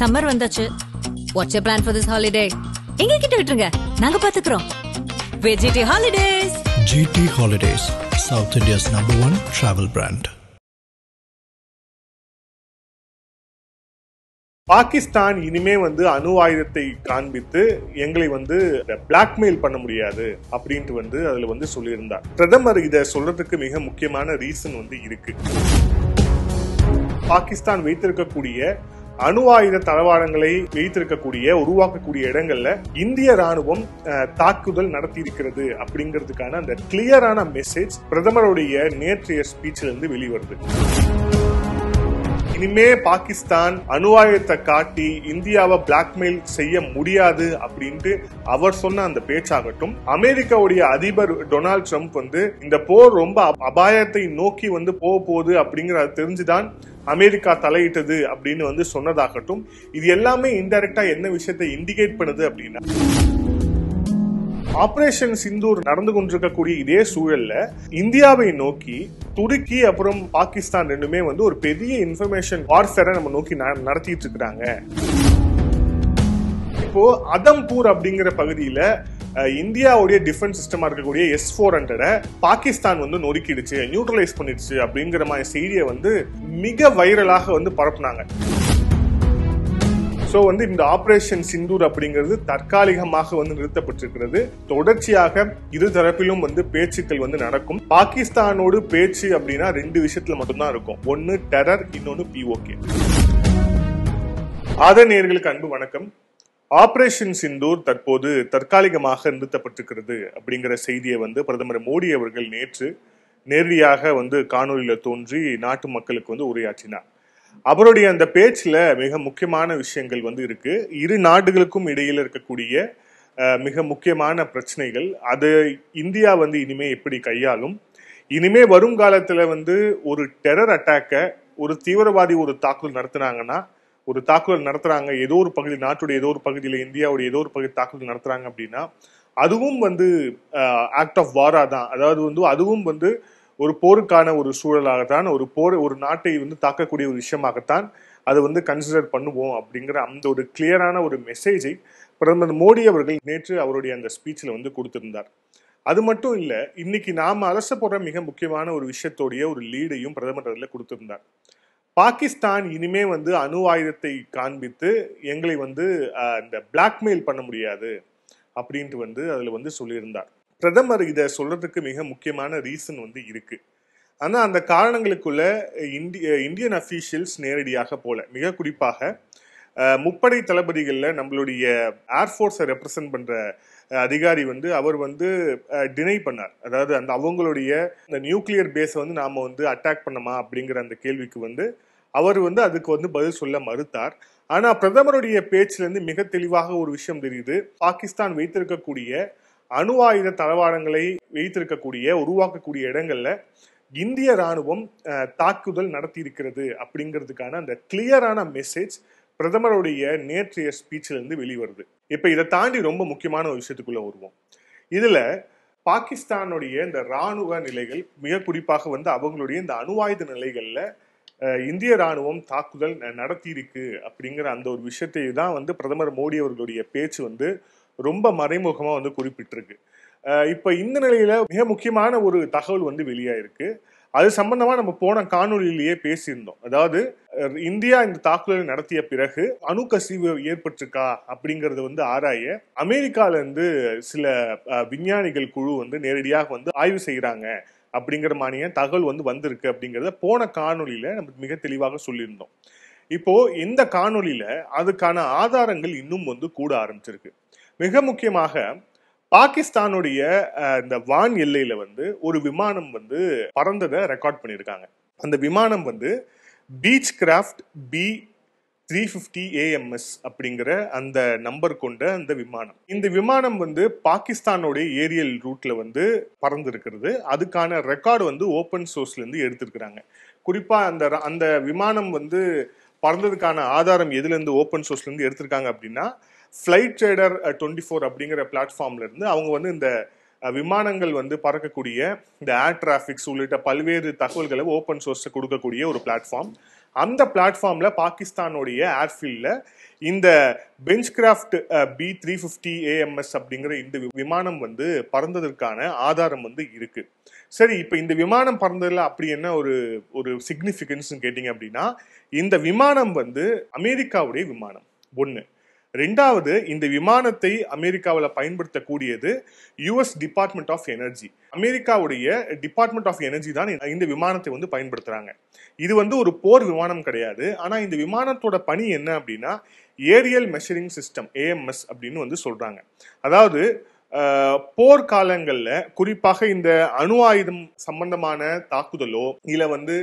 Summer வந்தாச்சு. What's your plan for this holiday? எங்க கிட்ட விட்டுருங்க, நாங்க பாத்துக்கிறோம். GT Holidays. GT Holidays, South India's #1 travel brand. Pakistan இனிமே அணு ஆயுதத்தை காண்பித்து எங்களை பிளாக்மெயில் பண்ண முடியாது அப்படின்ட்டு அதுல சொல்லியிருந்தார். பிரதமர் இதை சொல்றதுக்கு மிக முக்கியமான ரீசன் இருக்கு. பாகிஸ்தான் வைத்திருக்கக்கூடிய அணு ஆயுத தளவாடங்களை உருவாக்கக்கூடிய இடங்கள்ல இந்திய ராணுவம் தாக்குதல் நடத்தி இருக்கிறது அப்படிங்கிறதுக்கான அந்த கிளியரான மெசேஜ் பிரதமருடைய நேற்றைய ஸ்பீச்ல இருந்து வெளிவருது. இனிமே பாகிஸ்தான் அணு ஆயுதத்தை காட்டி இந்தியாவை பிளாக்மெயில் செய்ய முடியாது அப்படின்ட்டு அவர் சொன்ன அந்த பேச்சாகட்டும், அமெரிக்காவுடைய அதிபர் டொனால்ட் ட்ரம்ப் இந்த போர் ரொம்ப அபாயத்தை நோக்கி போக போகுது அப்படிங்கறது தெரிஞ்சுதான் அமெரிக்கா தலையிட்டது அப்படின்னு சொன்னதாகட்டும், இது எல்லாமே இன்டைரக்டா என்ன விஷயத்தை இண்டிகேட் பண்ணுது அப்படின்னா, ஆபரேஷன் சிந்தூர் நடந்து கொண்டிருக்கக்கூடிய இதே சூழல்ல இந்தியாவை நோக்கி துருக்கி அப்புறம் பாகிஸ்தான் ரெண்டுமே ஒரு பெரிய இன்ஃபர்மேஷன் வார்ஃபேரை நம்ம நோக்கி நடத்திட்டு இருக்காங்க. இப்போ அதம்பூர் அப்படிங்கிற பகுதியில இந்தியாவுடைய டிஃபென்ஸ் சிஸ்டமா இருக்கக்கூடிய S-400 பாகிஸ்தான் நொறுக்கிடுச்சு, நியூட்ரலைஸ் பண்ணிடுச்சு அப்படிங்கிற மாதிரி செய்தியை மிக வைரலாக பரப்புனாங்க. சோ இந்த ஆபரேஷன் சிந்தூர் அப்படிங்கிறது தற்காலிகமாக நிறுத்தப்பட்டிருக்கிறது. தொடர்ச்சியாக இரு தரப்பிலும் பேச்சுக்கள் நடக்கும். பாகிஸ்தானோடு பேச்சு அப்படின்னா ரெண்டு விஷயத்துல மட்டும்தான் இருக்கும். ஒன்னு டெரர், இன்னொன்னு POK. நேயர்களுக்கு அன்பு வணக்கம். ஆபரேஷன் சிந்தூர் தற்போது தற்காலிகமாக நிறுத்தப்பட்டிருக்கிறது அப்படிங்கிற செய்தியை பிரதமர் மோடி அவர்கள் நேற்று நேரடியாக காணொலியில தோன்றி நாட்டு மக்களுக்கு உரையாற்றினார். அவருடைய அந்த பேச்சுல மிக முக்கியமான விஷயங்கள் இருக்கு. இரு நாடுகளுக்கும் இடையில இருக்கக்கூடிய மிக முக்கியமான பிரச்சனைகள், அது இந்தியா இனிமே எப்படி கையாளும், இனிமே வருங்காலத்துல ஒரு டெரர் அட்டாக்க, ஒரு தீவிரவாதி ஒரு தாக்குதல் நடத்துறாங்க ஏதோ ஒரு பகுதி, நாட்டுடைய ஏதோ ஒரு பகுதியில, இந்தியாவுடைய ஏதோ ஒரு பகுதி தாக்குதல் நடத்துறாங்க அப்படின்னா அதுவும் ஆக்ட் ஆஃப் வாரா தான். அதாவது அதுவும் ஒரு போருக்கான ஒரு சூழலாகத்தான், ஒரு நாட்டை தாக்கக்கூடிய ஒரு விஷயமாகத்தான் அது கன்சிடர் பண்ணுவோம் அப்படிங்கிற அந்த ஒரு கிளியரான ஒரு மெசேஜை பிரதமர் மோடி அவர்கள் நேற்று அவருடைய அந்த ஸ்பீச்ல கொடுத்திருந்தார். அது மட்டும் இல்ல, இன்னைக்கு நாம அலச போற மிக முக்கியமான ஒரு விஷயத்தோடைய ஒரு லீடையும் பிரதமர் அதில் கொடுத்திருந்தார். பாகிஸ்தான் இனிமே அணு ஆயுதத்தை காண்பித்து எங்களை இந்த பிளாக்மெயில் பண்ண முடியாது அப்படின்ட்டு அதுல சொல்லியிருந்தார். பிரதமர் இதை சொல்றதுக்கு மிக முக்கியமான ரீசன் இருக்கு. ஆனா அந்த காரணங்களுக்குள்ள இந்தியன் அபிஷியல்ஸ் நேரடியாக போல, மிக குறிப்பாக முப்படை தளபதிகள்ல நம்மளுடைய ஏர்ஃபோர்ஸை ரெப்ரசன்ட் பண்ற அதிகாரி அவர் டினை பண்ணார். அதாவது அந்த அவங்களுடைய இந்த நியூக்ளியர் பேஸை நாம அட்டாக் பண்ணமா அப்படிங்கிற அந்த கேள்விக்கு அவர் அதுக்கு பதில் சொல்ல மறுத்தார். ஆனா பிரதமருடைய பேச்சுல இருந்து மிக தெளிவாக ஒரு விஷயம் தெரியுது. பாகிஸ்தான் வைத்திருக்கக்கூடிய அணு ஆயுத தளவாடங்களை உருவாக்கக்கூடிய இடங்கள்ல இந்திய ராணுவம் தாக்குதல் நடத்தி இருக்கிறது அப்படிங்கிறதுக்கான அந்த கிளியரான மெசேஜ் பிரதமருடைய நேற்றைய ஸ்பீச்ல இருந்து வெளிவருது. இப்ப இதை தாண்டி ரொம்ப முக்கியமான ஒரு விஷயத்துக்குள்ள வருவோம். இதுல பாகிஸ்தானுடைய இந்த ராணுவ நிலைகள், மிக குறிப்பாக அவங்களுடைய இந்த அணு ஆயுத நிலைகள்ல இந்திய ராணுவம் தாக்குதல் நடத்தி இருக்கு அப்படிங்கிற அந்த ஒரு விஷயத்தை தான் பிரதமர் மோடி அவர்களுடைய பேச்சு ரொம்ப மறைமுகமா குறிப்பிட்டிருக்கு. இப்ப இந்த நிலையில மிக முக்கியமான ஒரு தகவல் வெளியாயிருக்கு. அது சம்பந்தமா நம்ம போன காணொலியிலேயே பேசியிருந்தோம். அதாவது இந்தியா இந்த தாக்குதலை நடத்திய பிறகு அணு கசிவு ஏற்பட்டிருக்கா அப்படிங்கறது ஆராய அமெரிக்கால இருந்து சில விஞ்ஞானிகள் குழு நேரடியாக ஆய்வு செய்யறாங்க அப்படிங்கிற மாதிரியே தகவல் வந்திருக்கு அப்படிங்கறத போன காணொலியில நம்ம மிக தெளிவாக சொல்லியிருந்தோம். இப்போ இந்த காணொலியில அதுக்கான ஆதாரங்கள் இன்னும் கூட ஆரம்பிச்சிருக்கு. மிக முக்கியமாக பாகிஸ்தானுடைய இந்த வான் எல்லையில ஒரு விமானம் பறந்ததை ரெக்கார்ட் பண்ணியிருக்காங்க. அந்த விமானம் பீச் கிராஃப்ட் B350 AMS அப்படிங்கிற அந்த நம்பர் கொண்ட அந்த விமானம். இந்த விமானம் பாகிஸ்தானுடைய ஏரியல் ரூட்ல பறந்து இருக்கிறது. அதுக்கான ரெக்கார்டு ஓபன் சோர்ஸ்ல இருந்து எடுத்திருக்கிறாங்க. குறிப்பா அந்த விமானம் பறந்ததுக்கான ஆதாரம் எதுல இருந்து ஓபன் சோர்ஸ்ல இருந்து எடுத்திருக்காங்க அப்படின்னா, Flight Radar 24 அப்படிங்கிற பிளாட்ஃபார்ம்ல இருந்து அவங்க இந்த விமானங்கள் பறக்கக்கூடிய இந்த ஏர் டிராபிக்ஸ் உள்ளிட்ட பல்வேறு தகவல்களை ஓபன் சோர்ஸ் கொடுக்கக்கூடிய ஒரு பிளாட்ஃபார்ம். அந்த பிளாட்ஃபார்ம்ல பாகிஸ்தானுடைய ஏர்ஃபீல்ட்ல இந்த பெஞ்ச்கிராஃப்ட் B350 AMS அப்படிங்கிற இந்த விமானம் வந்து பறந்ததற்கான ஆதாரம் வந்து இருக்கு. சரி, இப்ப இந்த விமானம் பறந்ததுல அப்படி என்ன ஒரு சிக்னிபிகன்ஸ் கேட்டீங்க அப்படின்னா, இந்த விமானம் வந்து அமெரிக்காவுடைய விமானம் ஒண்ணு. ரெண்டாவது, இந்த விமானத்தை அமெரிக்காவில் பயன்படுத்தக்கூடியது US டிபார்ட்மெண்ட் ஆஃப் எனர்ஜி. அமெரிக்காவுடைய டிபார்ட்மெண்ட் ஆஃப் எனர்ஜி தான் இந்த விமானத்தை வந்து பயன்படுத்துறாங்க. இது வந்து ஒரு போர் விமானம் கிடையாது. ஆனா இந்த விமானத்தோட பணி என்ன அப்படின்னா, ஏரியல் மெஷரிங் சிஸ்டம் AMS அப்படின்னு வந்து சொல்றாங்க. அதாவது போர்க்காலங்கள்ல குறிப்பாக இந்த அணு ஆயுதம் சம்பந்தமான தாக்குதலோ இல்ல வந்து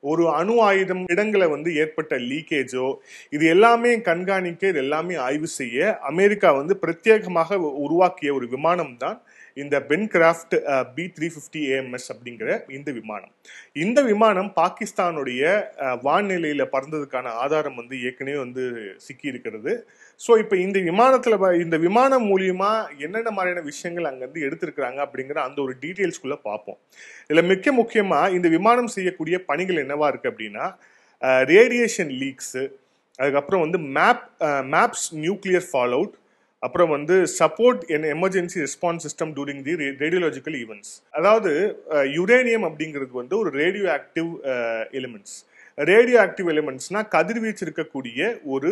ஒரு அணு ஆயுதம் இடங்களை வந்து ஏற்பட்ட லீக்கேஜோ இது எல்லாமே கண்காணிக்க, இது எல்லாமே ஆய்வு செய்ய அமெரிக்கா வந்து பிரத்யேகமாக உருவாக்கிய ஒரு விமானம் தான் இந்த பென்கிராஃப்ட் B350 AMS அப்படிங்கிற இந்த விமானம். இந்த விமானம் பாகிஸ்தானுடைய வான்நிலையில பறந்ததுக்கான ஆதாரம் வந்து ஏற்கனவே வந்து சிக்கி இருக்கிறது. ஸோ இப்போ இந்த விமானம் மூலியமா என்னென்ன மாதிரியான விஷயங்கள் அங்கேருந்து எடுத்திருக்கிறாங்க அப்படிங்கிற அந்த ஒரு டீட்டெயில்ஸ்குள்ள பார்ப்போம். இதில் மிக முக்கியமா இந்த விமானம் செய்யக்கூடிய பணிகள் என்னவா இருக்கு அப்படின்னா, ரேடியேஷன் லீக்ஸ், அதுக்கப்புறம் வந்து மேப்ஸ் நியூக்ளியர் ஃபால் அவுட், அப்புறம் வந்து support in emergency response system during the radiological events. அதாவது யுரேனியம் அப்படிங்கிறது வந்து ஒரு radio active elements. Radio active எலிமெண்ட்ஸ்னா கதிர்வீச்சு இருக்கக்கூடிய ஒரு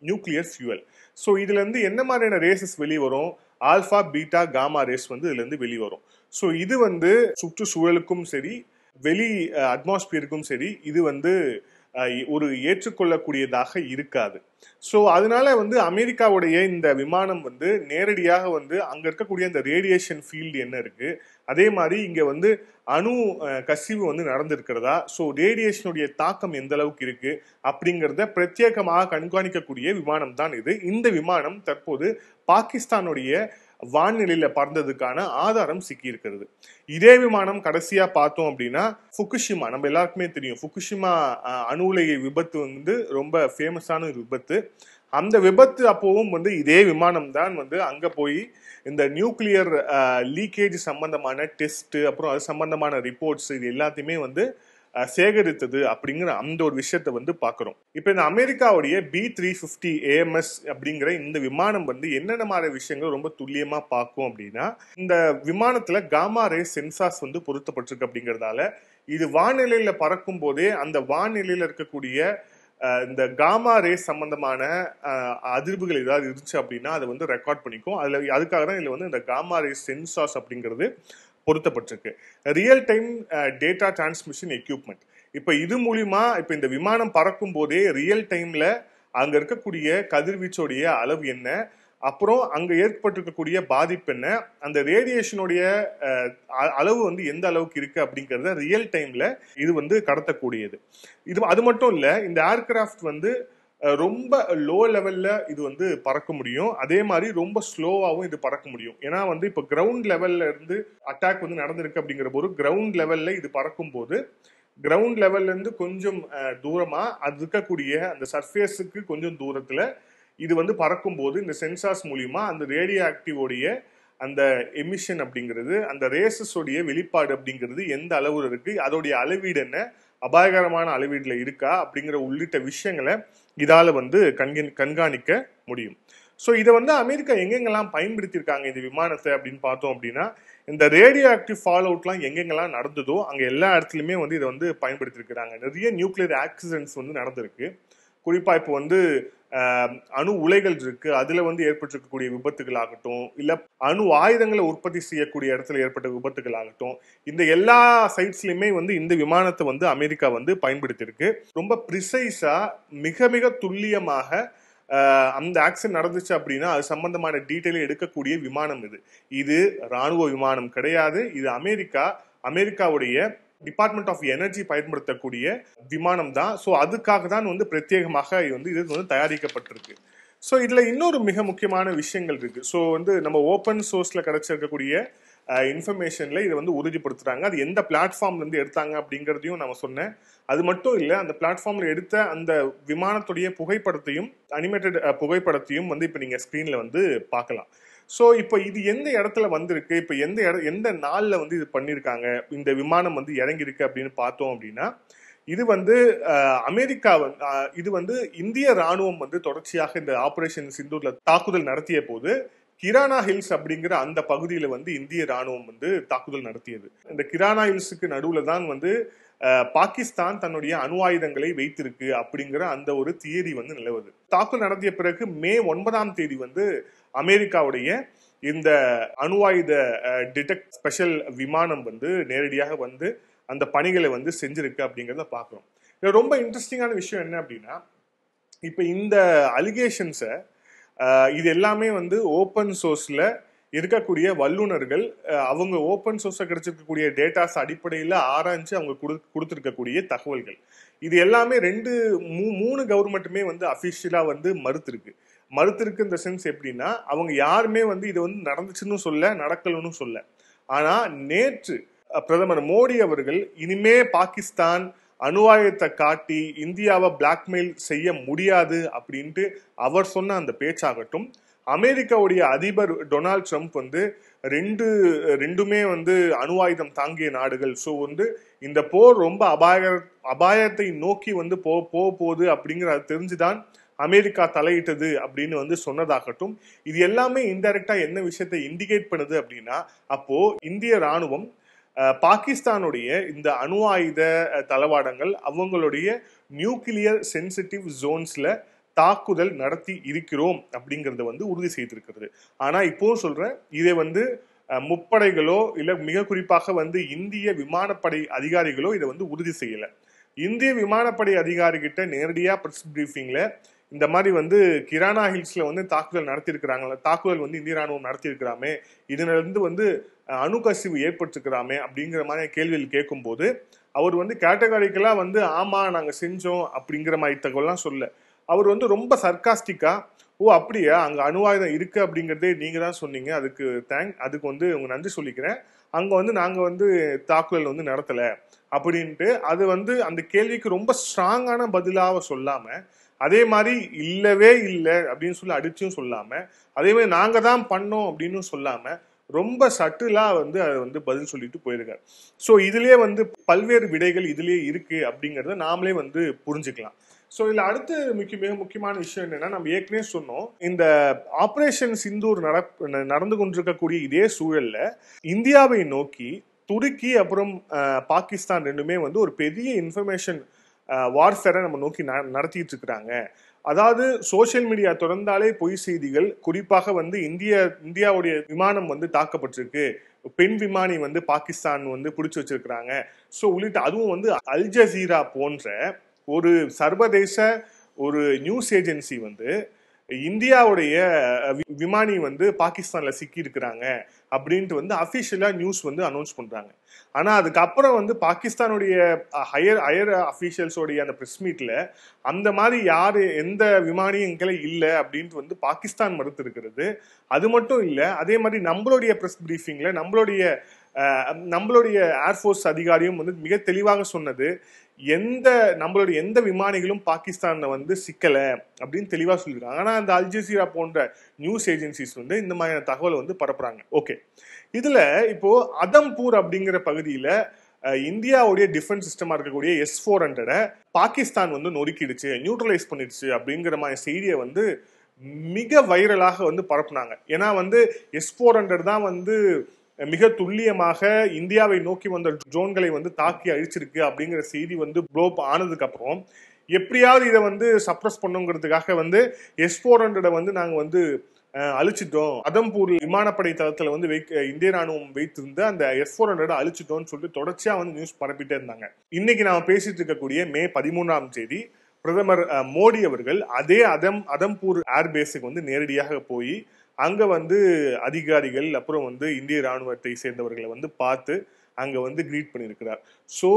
நியூக்ளியர் ஃபியூவல். ஸோ இதுல இருந்து என்ன மாதிரியான ரேசஸ் வெளிவரும், ஆல்பா பீட்டா காமா ரேஸ் வந்து இதுல இருந்து வெளிவரும். ஸோ இது வந்து சுற்றுச்சூழலுக்கும் சரி வெளி அட்மாஸ்பியருக்கும் சரி இது வந்து ஒரு ஏற்றுக்கொள்ளக்கூடியதாக இருக்காது. ஸோ அதனால வந்து அமெரிக்காவுடைய இந்த விமானம் வந்து நேரடியாக வந்து அங்க இருக்கக்கூடிய இந்த ரேடியேஷன் ஃபீல்டு என்ன இருக்கு, அதே மாதிரி இங்க வந்து அணு கசிவு வந்து நடந்திருக்கிறதா, ஸோ ரேடியேஷனுடைய தாக்கம் எந்த அளவுக்கு இருக்கு அப்படிங்கிறத பிரத்யேகமாக கண்காணிக்கக்கூடிய விமானம் தான் இது. இந்த விமானம் தற்போது பாகிஸ்தானுடைய வான்நிலையில பறந்ததுக்கான ஆதாரம் சிக்கி இருக்கிறது. இதே விமானம் கடைசியா பார்த்தோம் அப்படின்னா ஃபுகுஷிமா, நம்ம எல்லாருக்குமே தெரியும் ஃபுகுஷிமா அணு உலை விபத்து வந்து ரொம்ப ஃபேமஸான ஒரு விபத்து. அந்த விபத்து அப்போவும் வந்து இதே விமானம் தான் வந்து அங்க போய் இந்த நியூக்ளியர் லீக்கேஜ் சம்பந்தமான டெஸ்ட், அப்புறம் அது சம்பந்தமான ரிப்போர்ட்ஸ் இது எல்லாத்தையுமே வந்து சேகரித்தது அப்படிங்கிற அந்த ஒரு விஷயத்த வந்து பாக்குறோம். இப்ப இந்த அமெரிக்காவுடைய B350 AMS அப்படிங்கிற இந்த விமானம் வந்து என்னென்ன மாதிரி விஷயங்கள் ரொம்ப துல்லியமா பார்க்கும் அப்படின்னா, இந்த விமானத்துல காமா ரே சென்சார்ஸ் வந்து பொருத்தப்பட்டிருக்கு அப்படிங்கறதால இது வானிலையில பறக்கும் போதே அந்த வானிலையில இருக்கக்கூடிய இந்த காமா ரே சம்பந்தமான அதிர்வுகள் ஏதாவது இருந்துச்சு அப்படின்னா அதை வந்து ரெக்கார்ட் பண்ணிக்கும். அதுக்காக தான் இதுல வந்து இந்த காமா ரே சென்சார்ஸ் அப்படிங்கிறது பொருத்தப்பட்டிருக்கு. Real time data transmission equipment. இப்ப இது மூலியமா இப்ப இந்த விமானம் பறக்கும் போதே ரியல் டைம்ல அங்க இருக்கக்கூடிய கதிர்வீச்சோடைய அளவு என்ன, அப்புறம் அங்க ஏற்பட்டிருக்கக்கூடிய பாதிப்பு என்ன, அந்த ரேடியேஷனுடைய அளவு வந்து எந்த அளவுக்கு இருக்கு அப்படிங்கறத ரியல் டைம்ல இது வந்து கடத்தக்கூடியது. இது அது மட்டும் இல்ல, இந்த ஏர்கிராஃப்ட் வந்து ரொம்ப லோ லெவல்ல இது வந்து பறக்க முடியும், அதே மாதிரி ரொம்ப ஸ்லோவாகவும் இது பறக்க முடியும். ஏன்னா வந்து இப்போ கிரவுண்ட் லெவல்ல இருந்து அட்டாக் வந்து நடந்திருக்கு அப்படிங்கிற போது கிரவுண்ட் லெவல்ல இது பறக்கும் போது கிரவுண்ட் லெவல்ல இருந்து கொஞ்சம் தூரமா அது இருக்கக்கூடிய அந்த சர்ஃபேஸுக்கு கொஞ்சம் தூரத்துல இது வந்து பறக்கும் போது இந்த சென்சார்ஸ் மூலியமா அந்த ரேடியோ ஆக்டிவோடைய அந்த எமிஷன் அப்படிங்கிறது, அந்த ரேசஸோடைய வெளிப்பாடு அப்படிங்கிறது எந்த அளவுல இருக்கு, அதோடைய அளவீடு என்ன, அபாயகரமான அளவீடுல இருக்கா அப்படிங்கிற உள்ளிட்ட விஷயங்களை இதால வந்து கண்காணிக்க முடியும். ஸோ இதை வந்து அமெரிக்கா எங்கெங்கெல்லாம் பயன்படுத்தியிருக்காங்க இந்த விமானத்தை அப்படின்னு பார்த்தோம் அப்படின்னா, இந்த ரேடியோ ஆக்டிவ் ஃபால் அவுட்லாம் எங்கெங்கெல்லாம் நடந்ததோ அங்க எல்லா இடத்துலையுமே வந்து இதை வந்து பயன்படுத்தியிருக்கிறாங்க. நிறைய நியூக்ளியர் ஆக்சிடென்ட்ஸ் வந்து நடந்திருக்கு. குறிப்பா இப்போ வந்து அணு உலைகள் இருக்கு, அதுல வந்து ஏற்பட்டிருக்கக்கூடிய விபத்துகள் ஆகட்டும், இல்ல அணு ஆயுதங்களை உற்பத்தி செய்யக்கூடிய இடத்துல ஏற்பட்ட விபத்துகள் ஆகட்டும், இந்த எல்லா சைட்ஸ்லயுமே வந்து இந்த விமானத்தை வந்து அமெரிக்கா வந்து பயன்படுத்தியிருக்கு. ரொம்ப ப்ரிசைஸா மிக மிக துல்லியமாக அந்த ஆக்சிடென்ட் நடந்துச்சு அப்படின்னா அது சம்பந்தமான டீட்டெயிலை எடுக்கக்கூடிய விமானம் இது. இது ராணுவ விமானம் கிடையாது, இது அமெரிக்காவுடைய டிபார்ட்மெண்ட் ஆஃப் எனர்ஜி பயன்படுத்தக்கூடிய விமானம் தான். ஸோ அதுக்காக தான் வந்து பிரத்யேகமாக இது வந்து தயாரிக்கப்பட்டிருக்கு. ஸோ இதுல இன்னொரு மிக முக்கியமான விஷயங்கள் இருக்கு. ஸோ வந்து நம்ம ஓப்பன் சோர்ஸ்ல கிடைச்சிருக்கக்கூடிய இன்ஃபர்மேஷன்ல இதை வந்து உறுதிப்படுத்துறாங்க. அது எந்த பிளாட்ஃபார்ம்ல இருந்து எடுத்தாங்க அப்படிங்கிறதையும் நான் சொன்னேன். அது மட்டும் இல்ல, அந்த பிளாட்ஃபார்ம்ல எடுத்த அந்த விமானத்துடைய புகைப்படத்தையும் அனிமேட்டட் புகைப்படத்தையும் வந்து இப்ப நீங்க ஸ்கிரீன்ல வந்து பார்க்கலாம். ஸோ இப்போ இது எந்த இடத்துல வந்திருக்கு, இப்போ எந்த நாள்ல வந்து இது பண்ணியிருக்காங்க, இந்த விமானம் வந்து இறங்கியிருக்கு அப்படின்னு பார்த்தோம் அப்படின்னா, இது வந்து அமெரிக்கா இது வந்து இந்திய ராணுவம் வந்து தொடர்ச்சியாக இந்த ஆபரேஷன் சிந்தூர்ல தாக்குதல் நடத்திய போது கிரானா ஹில்ஸ் அப்படிங்கிற அந்த பகுதியில வந்து இந்திய ராணுவம் வந்து தாக்குதல் நடத்தியது. இந்த கிரானா ஹில்ஸுக்கு நடுவுல தான் வந்து பாகிஸ்தான் தன்னுடைய அணு ஆயுதங்களை வைத்திருக்கு அப்படிங்கிற அந்த ஒரு தியரி வந்து நிலவுது. தாக்குதல் நடத்திய பிறகு மே 9 வந்து அமெரிக்காவுடைய இந்த அணு ஆயுத டிடெக்ட் ஸ்பெஷல் விமானம் வந்து நேரடியாக வந்து அந்த பணிகளை வந்து செஞ்சிருக்கு அப்படிங்கிறத பார்க்கிறோம். இது ரொம்ப இன்ட்ரெஸ்டிங்கான விஷயம் என்ன அப்படின்னா, இப்ப இந்த அலிகேஷன்ஸை இது எல்லாமே வந்து ஓப்பன் சோர்ஸ்ல இருக்கக்கூடிய வல்லுநர்கள் அவங்க ஓப்பன் சோர்ஸ்ல கிடைச்சிருக்கக்கூடிய டேட்டாஸ் அடிப்படையில் ஆராய்ஞ்சு அவங்க கொடுத்திருக்கக்கூடிய தகவல்கள். இது எல்லாமே மூணு கவர்மெண்ட்டுமே வந்து அபிஷியலா வந்து மறுத்திருக்கு இந்த சென்ஸ் எப்படின்னா, அவங்க யாருமே வந்து இது வந்து நடந்துச்சுன்னு சொல்ல, நடக்கலன்னு சொல்ல. ஆனா நேற்று பிரதமர் மோடி அவர்கள் இனிமே பாகிஸ்தான் அணு ஆயுதத்தை காட்டி இந்தியாவை பிளாக்மெயில் செய்ய முடியாது அப்படின்ட்டு அவர் சொன்ன அந்த பேச்சாகட்டும், அமெரிக்காவுடைய அதிபர் டொனால்ட் ட்ரம்ப் வந்து ரெண்டுமே வந்து அணு ஆயுதம் தாங்கிய நாடுகள், ஸோ வந்து இந்த போர் ரொம்ப அபாயத்தை நோக்கி வந்து போகுது அப்படிங்கிறத தெரிஞ்சுதான் அமெரிக்கா தலையிட்டது அப்படின்னு வந்து சொன்னதாகட்டும், இது எல்லாமே இன்டைரக்டா என்ன விஷயத்தை இண்டிகேட் பண்ணுது அப்படின்னா, அப்போ இந்திய ராணுவம் பாகிஸ்தானுடைய இந்த அணு ஆயுத தளவாடங்கள் அவங்களுடைய நியூக்ளியர் சென்சிட்டிவ் ஜோன்ஸ்ல தாக்குதல் நடத்தி இருக்கிறோம் அப்படிங்கறத வந்து உறுதி செய்திருக்கிறது. ஆனா இப்போ சொல்றேன், இதை வந்து முப்படைகளோ இல்ல மிக குறிப்பாக வந்து இந்திய விமானப்படை அதிகாரிகளோ இதை வந்து உறுதி செய்யல. இந்திய விமானப்படை அதிகாரி கிட்ட நேரடியா பிரஸ் பிரீஃபிங்ல இந்த மாதிரி வந்து கிரானா ஹில்ஸ்ல வந்து தாக்குதல் நடத்தியிருக்கிறாங்களா, தாக்குதல் வந்து இந்திய ராணுவம் நடத்தியிருக்கிறாமே, இதுல இருந்து வந்து அணு கசிவு ஏற்பட்டிருக்கிறாமே அப்படிங்கிற மாதிரி கேள்விகள் கேட்கும் போது அவர் வந்து கேட்டகாரிக்கலா வந்து ஆமா நாங்க செஞ்சோம் அப்படிங்கிற மாதிரி தகவல்லாம் சொல்ல, அவர் வந்து ரொம்ப சர்காஸ்டிக்கா, ஓ அப்படியா அங்க அணு ஆயுதம் இருக்கு அப்படிங்கறதே நீங்க தான் சொன்னீங்க, அதுக்கு வந்து உங்க நன்றி சொல்லிக்கிறேன், அங்க வந்து நாங்க வந்து தாக்குதல் வந்து நடத்தல அப்படின்ட்டு அது வந்து அந்த கேள்விக்கு ரொம்ப ஸ்ட்ராங்கான பதிலாக சொல்லாம, அதே மாதிரி இல்லவே இல்லை அப்படின்னு சொல்லி அடிச்சும் சொல்லாம, அதே மாதிரி நாங்க தான் பண்ணோம் அப்படின்னு சொல்லாம ரொம்ப சட்டிலா வந்து அதை வந்து பதில் சொல்லிட்டு போயிருக்காரு. ஸோ இதுலயே வந்து பல்வேறு விடைகள் இதுலயே இருக்கு அப்படிங்கறத நாமளே வந்து புரிஞ்சுக்கலாம். ஸோ இதுல அடுத்து மிக முக்கியமான விஷயம் என்னன்னா, நம்ம ஏற்கனவே சொன்னோம், இந்த ஆபரேஷன் சிந்தூர் நடந்து கொண்டிருக்கக்கூடிய இதே சூழல்ல இந்தியாவை நோக்கி துருக்கி அப்புறம் பாகிஸ்தான் ரெண்டுமே வந்து ஒரு பெரிய இன்ஃபர்மேஷன் வார்ஃபேரை நம்ம நோக்கி நடத்திட்டு இருக்கிறாங்க. அதாவது சோசியல் மீடியா தொடர்ந்தாலே பொய் செய்திகள், குறிப்பாக வந்து இந்தியாவுடைய விமானம் வந்து தாக்கப்பட்டிருக்கு, பெண் விமானி வந்து பாகிஸ்தான் வந்து பிடிச்சு வச்சிருக்கிறாங்க, ஸோ உள்ளிட்ட அதுவும் வந்து அல் ஜசீரா போன்ற ஒரு சர்வதேச ஒரு நியூஸ் ஏஜென்சி வந்து இந்தியாவுடைய விமானி வந்து பாகிஸ்தான்ல சிக்கி இருக்கிறாங்க அப்படின்ட்டு வந்து அபிஷியலா நியூஸ் வந்து அனௌன்ஸ் பண்றாங்க. ஆனா அதுக்கப்புறம் வந்து பாகிஸ்தானுடைய ஹையர் அபிஷியல்ஸோடைய அந்த பிரஸ் மீட்ல அந்த மாதிரி எந்த விமானியும் எங்களை இல்லை அப்படின்ட்டு வந்து பாகிஸ்தான் மறுத்து இருக்கிறது. அது மட்டும் இல்ல, அதே மாதிரி நம்மளுடைய பிரஸ் பிரீஃபிங்ல நம்மளுடைய ஏர்ஃபோர்ஸ் அதிகாரியும் வந்து மிக தெளிவாக சொன்னது, நம்மளுடைய எந்த விமானிகளும் பாகிஸ்தான்ல வந்து சிக்கல அப்படின்னு தெளிவா சொல்லிருக்காங்க. ஆனா அந்த அல் ஜசீரா போன்ற நியூஸ் ஏஜென்சிஸ் வந்து இந்த மாதிரியான தகவலை வந்து பரப்புறாங்க. ஓகே, இதுல இப்போ அதம்பூர் அப்படிங்கிற பகுதியில இந்தியாவுடைய டிஃபென்ஸ் சிஸ்டமா இருக்கக்கூடிய S-400 பாகிஸ்தான் வந்து நொறுக்கிடுச்சு, நியூட்ரலைஸ் பண்ணிடுச்சு அப்படிங்கிற மாதிரி செய்தியை வந்து மிக வைரலாக வந்து பரப்புனாங்க. ஏன்னா வந்து S-400 தான் வந்து மிக துல்லியமாக இந்தியாவை நோக்கி வந்த ட்ரோன்களை வந்து தாக்கி அழிச்சிருக்கு அப்படிங்கிற செய்தி வந்து ப்ளோப் ஆனதுக்கு அப்புறம் எப்படியாவது இதை வந்து சப்ரஸ் பண்ணுங்கிறதுக்காக வந்து S-400 வந்து நாங்க வந்து அழிச்சிட்டோம், அதம்பூர் விமானப்படை தளத்துல வந்து இந்திய ராணுவம் வைத்திருந்த அந்த S-400 அழிச்சிட்டோம்னு சொல்லிட்டு தொடர்ச்சியா வந்து நியூஸ் பரப்பிட்டே இருந்தாங்க. இன்னைக்கு நாம பேசிட்டு இருக்கக்கூடிய மே 13 பிரதமர் மோடி அவர்கள் அதே அதம்பூர் ஏர்பேஸுக்கு வந்து நேரடியாக போய் அங்க வந்து அதிகாரிகள் அப்புறம் வந்து இந்திய ராணுவத்தை சேர்ந்தவர்களை வந்து பார்த்து அங்க வந்து கிரீட் பண்ணியிருக்கிறார். ஸோ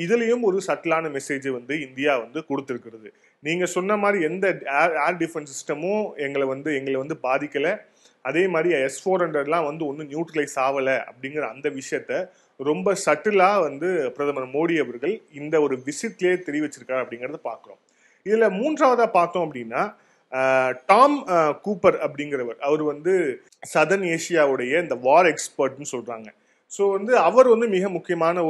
இதுலயும் ஒரு சட்டிலான மெசேஜ் வந்து இந்தியா வந்து கொடுத்திருக்கிறது. நீங்க சொன்ன மாதிரி எந்த ஏர் டிஃபென்ஸ் சிஸ்டமும் எங்களை வந்து பாதிக்கல, அதே மாதிரி S-400 வந்து ஒன்றும் நியூட்ரலைஸ் ஆகல அப்படிங்கிற அந்த விஷயத்த ரொம்ப சட்டிலா வந்து பிரதமர் மோடி அவர்கள் இந்த ஒரு விசிட்லேயே தெரிவிச்சிருக்காரு அப்படிங்கறத பாக்குறோம். இதுல மூன்றாவதா பார்த்தோம் அப்படின்னா, டாம் கூப்பர் அப்படிங்கிறவர், அவர் வந்து சதர்ன் ஏசியாவுடைய இந்த வார் எக்ஸ்பர்ட்னு சொல்றாங்க. ஸோ வந்து அவர் வந்து மிக முக்கியமான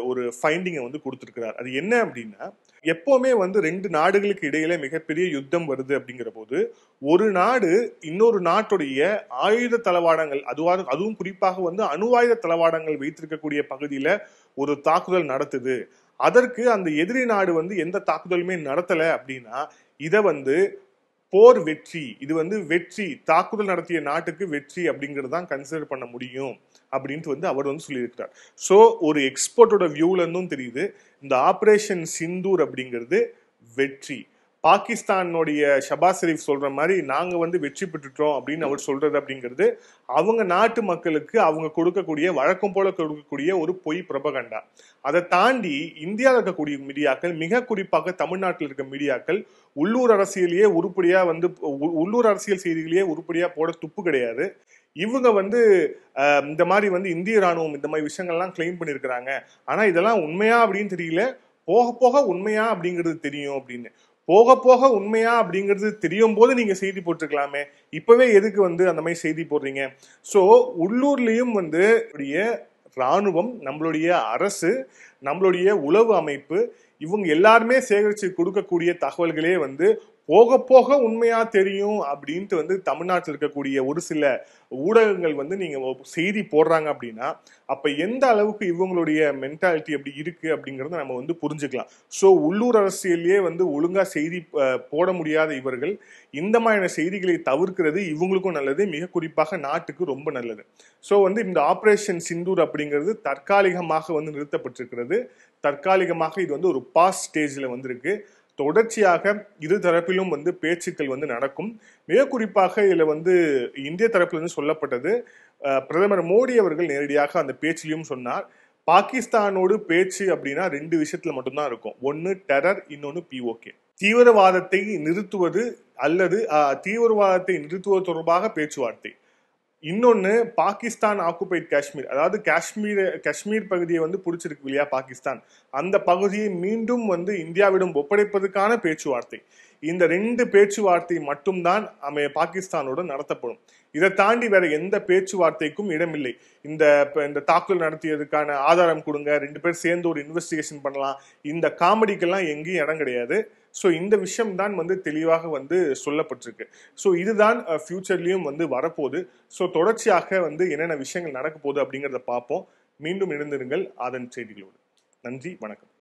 ஒரு ஃபைண்டிங்கை வந்து கொடுத்துருக்கிறார். அது என்ன அப்படின்னா, எப்பவுமே வந்து ரெண்டு நாடுகளுக்கு இடையில மிகப்பெரிய யுத்தம் வருது அப்படிங்கிற போது ஒரு நாடு இன்னொரு நாட்டுடைய ஆயுத தளவாடங்கள், அதுவும் குறிப்பாக வந்து அணு ஆயுத தளவாடங்கள் வைத்திருக்கக்கூடிய பகுதியில ஒரு தாக்குதல் நடத்துது. அதற்கு அந்த எதிரி நாடு வந்து எந்த தாக்குதலுமே நடத்தல அப்படின்னா இதை வந்து போர் வெற்றி, இது வந்து வெற்றி, தாக்குதல் நடத்திய நாட்டுக்கு வெற்றி அப்படிங்கிறது தான் கன்சிடர் பண்ண முடியும் அப்படின்ட்டு வந்து அவர் வந்து சொல்லியிருக்கிறார். ஸோ ஒரு எக்ஸ்பர்ட்டோட வியூல இருந்தும் தெரியுது இந்த ஆபரேஷன் சிந்தூர் அப்படிங்கிறது வெற்றி. பாகிஸ்தானுடைய ஷபாஸ் ஷெரீப் சொல்ற மாதிரி நாங்க வந்து வெற்றி பெற்றுட்டோம் அப்படின்னு அவர் சொல்றது அப்படிங்கிறது அவங்க நாட்டு மக்களுக்கு அவங்க கொடுக்கக்கூடிய வழக்கம் போல கொடுக்கக்கூடிய ஒரு பொய் பிரபகண்டா. அதை தாண்டி இந்தியாவில் இருக்கக்கூடிய மீடியாக்கள், மிக குறிப்பாக தமிழ்நாட்டில் இருக்க மீடியாக்கள் உள்ளூர் அரசியலையே உருப்படியா வந்து உள்ளூர் அரசியல் செய்திகளையே உருப்படியா போட துப்பு கிடையாது. இவங்க வந்து இந்த மாதிரி வந்து இந்திய ராணுவம் இந்த மாதிரி விஷயங்கள்லாம் கிளைம் பண்ணியிருக்கிறாங்க, ஆனா இதெல்லாம் உண்மையா அப்படின்னு தெரியல, போக போக உண்மையா அப்படிங்கிறது தெரியும் அப்படின்னு. போக போக உண்மையா அப்படிங்கிறது தெரியும் போது நீங்க செய்தி போட்டிருக்கலாமே, இப்பவே எதுக்கு வந்து அந்த மாதிரி செய்தி போடுறீங்க? ஸோ உள்ளூர்லயும் வந்து ராணுவம், நம்மளுடைய அரசு, நம்மளுடைய உளவு அமைப்பு, இவங்க எல்லாருமே சேகரிச்சு கொடுக்கக்கூடிய தகவல்களே வந்து போக போக உண்மையா தெரியும் அப்படின்ட்டு வந்து தமிழ்நாட்டில் இருக்கக்கூடிய ஒரு சில ஊடகங்கள் வந்து நீங்க செய்தி போடுறாங்க அப்படின்னா அப்ப எந்த அளவுக்கு இவங்களுடைய மென்டாலிட்டி அப்படி இருக்கு அப்படிங்கறத நம்ம வந்து புரிஞ்சுக்கலாம். ஸோ உள்ளூர் அரசியலையே வந்து ஒழுங்கா செய்தி போட முடியாத இவர்கள் இந்த மாதிரியான செய்திகளை தவிர்க்கிறது இவங்களுக்கும் நல்லது, மிக குறிப்பாக நாட்டுக்கு ரொம்ப நல்லது. ஸோ வந்து இந்த ஆபரேஷன் சிந்தூர் அப்படிங்கிறது தற்காலிகமாக வந்து நிறுத்தப்பட்டிருக்கிறது. தற்காலிகமாக இது வந்து ஒரு பாஸ் ஸ்டேஜ்ல வந்திருக்கு. தொடர்ச்சியாக இரு தரப்பிலும் வந்து பேச்சுக்கள் வந்து நடக்கும். மிக குறிப்பாக இதுல வந்து இந்திய தரப்புல இருந்து சொல்லப்பட்டது, பிரதமர் மோடி அவர்கள் நேரடியாக அந்த பேச்சிலையும் சொன்னார், பாகிஸ்தானோடு பேச்சு அப்படின்னா ரெண்டு விஷயத்துல மட்டும்தான் இருக்கும். ஒன்னு டெரர், இன்னொன்னு POK. தீவிரவாதத்தை நிறுத்துவது அல்லது தீவிரவாதத்தை நிறுத்துவது தொடர்பாக பேச்சுவார்த்தை. இன்னொன்னு பாகிஸ்தான் ஆக்குபைட் காஷ்மீர், அதாவது காஷ்மீர் பகுதியை வந்து பிடிச்சிருக்கு இல்லையா பாகிஸ்தான், அந்த பகுதியை மீண்டும் வந்து இந்தியாவிடம் ஒப்படைப்பதற்கான பேச்சுவார்த்தை. இந்த ரெண்டு பேச்சுவார்த்தை மட்டும்தான் பாகிஸ்தானோட நடத்தப்படும். இதை தாண்டி வேற எந்த பேச்சுவார்த்தைக்கும் இடமில்லை. இந்த தாக்குதல் நடத்தியதுக்கான ஆதாரம் கொடுங்க, ரெண்டு பேர் சேர்ந்து ஒரு இன்வெஸ்டிகேஷன் பண்ணலாம், இந்த காமெடிக்கெல்லாம் எங்கேயும் இடம் கிடையாது. ஸோ இந்த விஷயம் தான் வந்து தெளிவாக வந்து சொல்லப்பட்டிருக்கு. ஸோ இதுதான் ஃபியூச்சர்லயும் வந்து வரப்போகுது. ஸோ தொடர்ச்சியாக வந்து என்னென்ன விஷயங்கள் நடக்க போகுது அப்படிங்கிறத பார்ப்போம். மீண்டும் இணைந்திருங்கள் அதன் செய்திகளோடு. நன்றி, வணக்கம்.